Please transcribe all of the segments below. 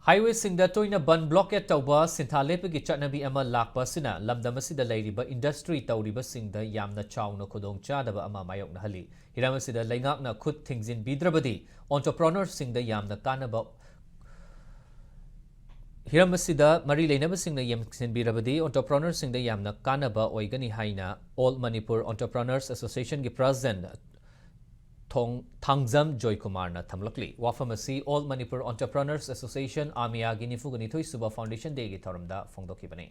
Highway singda toina ban blockade tauba sinthalepegi chatnabi ama lakpa sina lamdamasida leiriba industry tauriba singda yamna chawna khudong chadaba ama mayokna hali hiramasida leingakna khut thingzin bidrabadi entrepreneurs singda yamna kanaba Hiramasida Mari Lainabasing Yamsin Birabadi, entrepreneurs sing the Yamna Kanaba Oigani Haina, All Manipur Entrepreneurs Association President Tangzam Joy Kumarna Tamlakli, Wafamasi, All Manipur Entrepreneurs Association, Amea Ginifugani Suba Foundation Day Gitaramda Fongdokibani.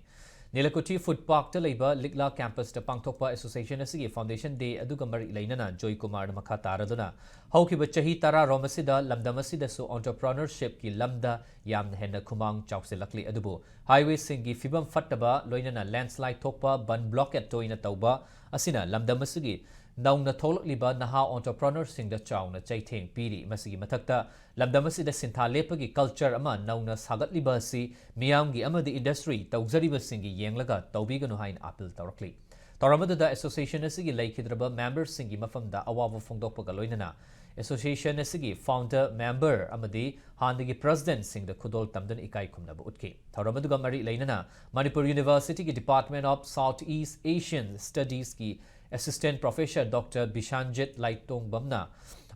Nilakuti Food Park to Labor, Ligla Campus, the Pangtopa Association Asi Foundation Day, Adugamari Lainana, Joy Kumar Makataraduna. Haukiba Chahi Tara Romasida, Lamdamasida so entrepreneurship ki Lamda Yam Hena Kumang Chausilakli Adubu. Highway Singi Fibam Fataba, Loinana Landslide Topa, Ban Blockade Toina Tauba, Asina, Lamdamasugi. Naung na tholok liba naha entrepreneur sing da chaw na chaitheng piri masigi mathakta lamdamasi da sinthalepagi culture ama naung na sagat liba si miyamgi amadi industry tawjariba singi yenglaga tawbiganu hain appeal tawrakli tawramadu da association asigi laikhidraba members singi mafamda awawa phongdokpaga loinana association asigi founder member amadi handigi president sing da khudol tamdan ikai khumna bu utki tawramadu ga mari lainana Manipur University ki Department of Southeast Asian Studies ki Assistant Professor Dr. Bishanjit Laitong Bamna,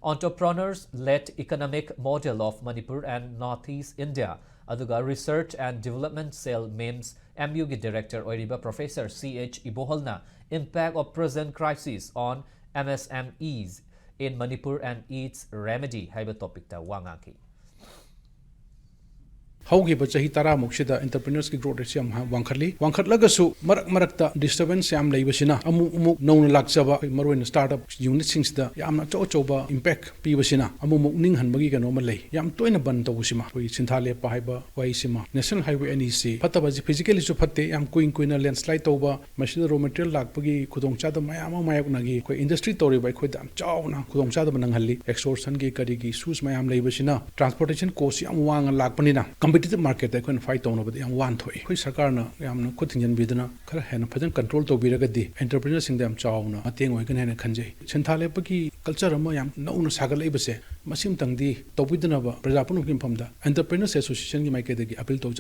entrepreneurs-led economic model of Manipur and Northeast India, Aduga Research and Development Cell MEMS MUG Director Oiriba Professor C.H. Ibohalna, impact of present crisis on MSMEs in Manipur and its remedy, haiba topic ta wangaki. Haugiba chahi tara muksida entrepreneurs ki growth rate am wangkhatlagasu marakta disturbance yam leibasina amu nauna lakchaba maroin startup unit sings da yamna choba impact pibasina amu ning hanbagi kano ma lei yam toina ban tawusima koi sinthale pa haiba waisima national highway NEC phatabaji physically su phatte yam kuina landslide toba masida raw material lakpagi khudongcha da mayama mayaknagi koi industry tori bai khoi dam chawna khudongcha da nangalli extortion gi karigi shoes mayam leibasina transportation cost yam wang lakpanina competitive market I couldn't fight on over the one toy. Quick Sakarna, Yam cutting in Bidana, Karahan, present control to Biragadi, entrepreneurs in them chawna, Mating Wagan and Kanje. Chantale Paki, culture Mayam, no Sagalabase, Masim Tangdi, Tobidanaba, Prezapun Kimpamda, Entrepreneurs Association, you might get the appeal to